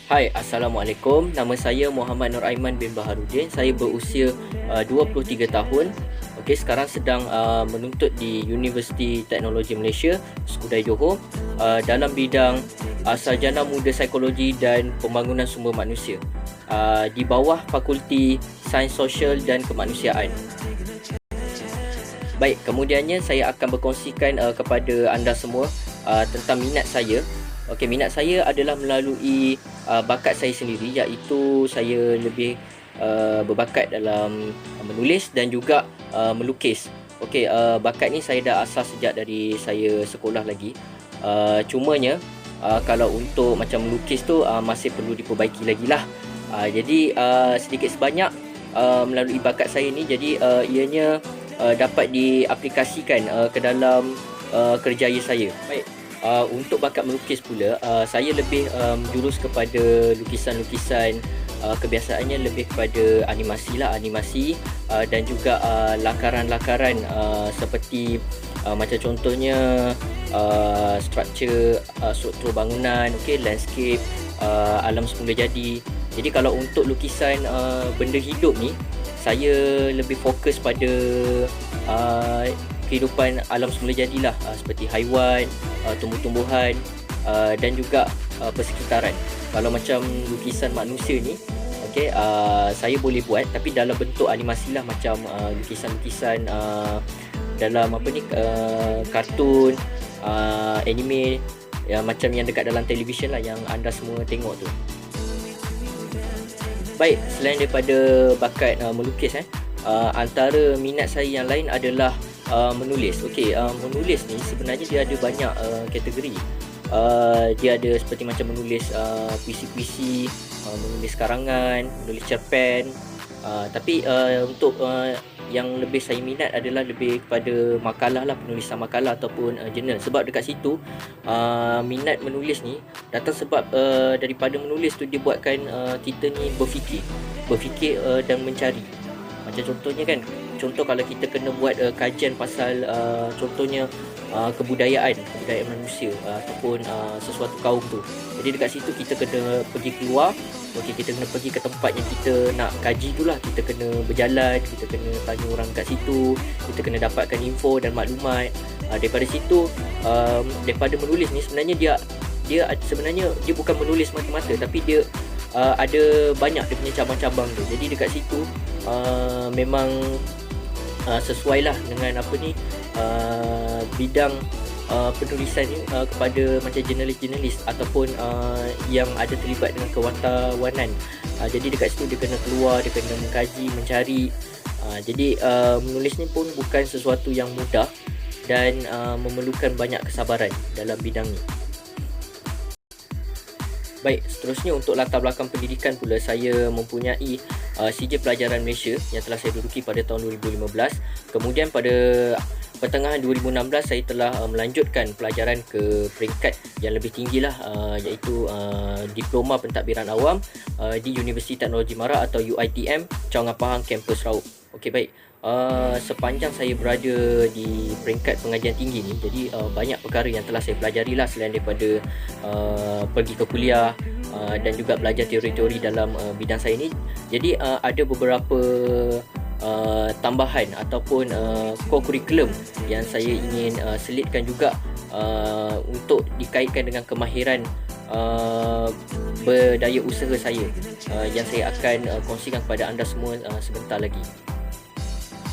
Hai, Assalamualaikum. Nama saya Muhammad Nur Aiman bin Baharudin. Saya berusia 23 tahun. Okey, sekarang sedang menuntut di Universiti Teknologi Malaysia, Skudai Johor, dalam bidang Sarjana Muda Psikologi dan Pembangunan Sumber Manusia, di bawah Fakulti Sains Sosial dan Kemanusiaan. Baik, kemudiannya saya akan berkongsikan kepada anda semua tentang minat saya. Okey, minat saya adalah melalui bakat saya sendiri, iaitu saya lebih berbakat dalam menulis dan juga melukis. Okey, bakat ni saya dah asas sejak dari saya sekolah lagi. Cumanya kalau untuk macam melukis tu masih perlu diperbaiki lagi lah. Jadi sedikit sebanyak melalui bakat saya ni, jadi ianya dapat diaplikasikan ke dalam kerjaya saya. Baik. Untuk bakat melukis pula, saya lebih jurus kepada lukisan-lukisan, kebiasaannya lebih kepada animasi dan juga lakaran-lakaran seperti macam contohnya struktur bangunan, landscape, alam semula jadi. Jadi kalau untuk lukisan benda hidup ni, saya lebih fokus pada kehidupan alam semula jadilah, seperti haiwan, tumbuh-tumbuhan dan juga persekitaran. Kalau macam lukisan manusia ni, saya boleh buat tapi dalam bentuk animasi lah, macam lukisan-lukisan dalam kartun, anime, macam yang dekat dalam televisyen lah yang anda semua tengok tu. Baik, selain daripada bakat melukis, antara minat saya yang lain adalah menulis. Menulis ni sebenarnya dia ada banyak kategori. Dia ada seperti macam menulis puisi-puisi, menulis karangan, menulis cerpen. Tapi untuk yang lebih saya minat adalah lebih kepada makalah lah, penulisan makalah ataupun jurnal. Sebab dekat situ minat menulis ni datang sebab daripada menulis tu dia buatkan kita ni berfikir dan mencari. Macam contohnya kan, kalau kita kena buat kajian pasal contohnya kebudayaan manusia ataupun sesuatu kaum tu. Jadi dekat situ kita kena pergi keluar. Kita kena pergi ke tempat yang kita nak kaji tu lah. Kita kena berjalan, kita kena tanya orang kat situ, kita kena dapatkan info dan maklumat. Daripada situ, daripada menulis ni sebenarnya dia sebenarnya dia bukan menulis mata-mata, tapi dia ada banyak dia punya cabang-cabang tu. Jadi dekat situ memang sesuai lah dengan bidang penulisan ni kepada macam jurnalis ataupun yang ada terlibat dengan kewartawanan. Jadi dekat situ dia kena keluar, dia kena mengkaji, mencari. Jadi menulis ni pun bukan sesuatu yang mudah dan memerlukan banyak kesabaran dalam bidang ni. Baik, seterusnya untuk latar belakang pendidikan pula, saya mempunyai CJ Pelajaran Malaysia yang telah saya duduki pada tahun 2015. Kemudian pada pertengahan 2016 saya telah melanjutkan pelajaran ke peringkat yang lebih tinggi lah, iaitu Diploma Pentadbiran Awam di Universiti Teknologi Mara atau UiTM, Cawangan Pahang, kampus Raub. Okey, baik. Sepanjang saya berada di peringkat pengajian tinggi ni, jadi banyak perkara yang telah saya pelajari lah, selain daripada pergi ke kuliah dan juga belajar teori-teori dalam bidang saya ni. Jadi ada beberapa tambahan ataupun co-curriculum yang saya ingin selitkan juga untuk dikaitkan dengan kemahiran berdaya usaha saya yang saya akan kongsikan kepada anda semua sebentar lagi.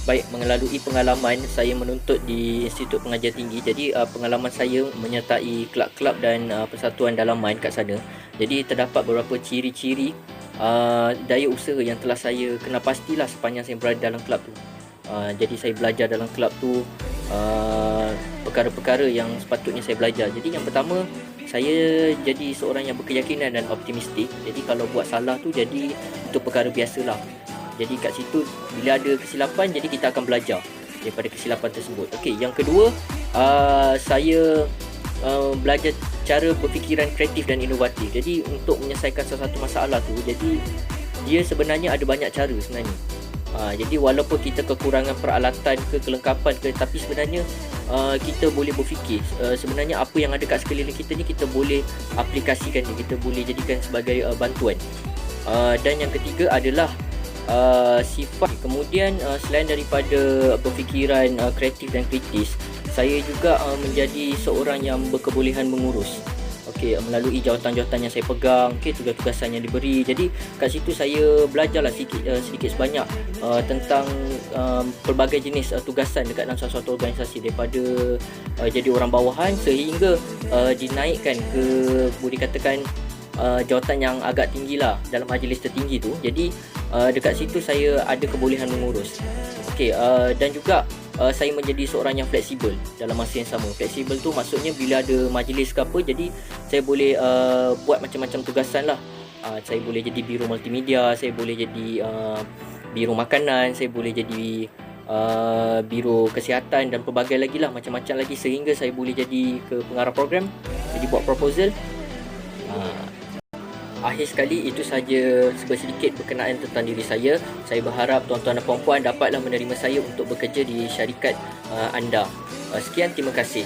Baik, melalui pengalaman saya menuntut di Institut Pengajian Tinggi, jadi pengalaman saya menyertai kelab-kelab dan persatuan dalaman kat sana. Jadi terdapat beberapa ciri-ciri daya usaha yang telah saya kenal pastilah sepanjang saya berada dalam kelab tu. Jadi saya belajar dalam kelab tu perkara-perkara yang sepatutnya saya belajar. Jadi yang pertama, saya jadi seorang yang berkeyakinan dan optimistik. Jadi kalau buat salah tu, jadi itu perkara biasalah. Jadi kat situ bila ada kesilapan, jadi kita akan belajar daripada kesilapan tersebut. Okey, yang kedua, saya belajar cara berfikiran kreatif dan inovatif. Jadi untuk menyelesaikan sesuatu masalah tu, jadi dia sebenarnya ada banyak cara sebenarnya. Jadi walaupun kita kekurangan peralatan ke kelengkapan ke, tapi sebenarnya kita boleh berfikir sebenarnya apa yang ada kat sekeliling kita ni kita boleh aplikasikan dia, kita boleh jadikan sebagai bantuan. Dan yang ketiga adalah sifat. Kemudian selain daripada berfikiran kreatif dan kritis, saya juga menjadi seorang yang berkebolehan mengurus. Okey, melalui jawatan-jawatan yang saya pegang, tugas-tugasan yang diberi. Jadi kat situ saya belajarlah sedikit sebanyak tentang pelbagai jenis tugasan dekat dalam suatu organisasi, daripada jadi orang bawahan sehingga dinaikkan ke, boleh katakan, jawatan yang agak tinggi lah dalam majlis tertinggi tu. Jadi dekat situ saya ada kebolehan mengurus. Okey, dan juga saya menjadi seorang yang fleksibel dalam masa yang sama. Fleksibel tu maksudnya bila ada majlis ke apa, jadi saya boleh buat macam-macam tugasan lah. Saya boleh jadi biro multimedia, saya boleh jadi biro makanan, saya boleh jadi biro kesihatan dan pelbagai lagi lah, macam-macam lagi, sehingga saya boleh jadi ke pengarah program, jadi buat proposal. Akhir sekali, itu saja sedikit berkenaan tentang diri saya. Saya berharap tuan-tuan dan puan-puan dapatlah menerima saya untuk bekerja di syarikat anda. Sekian, terima kasih.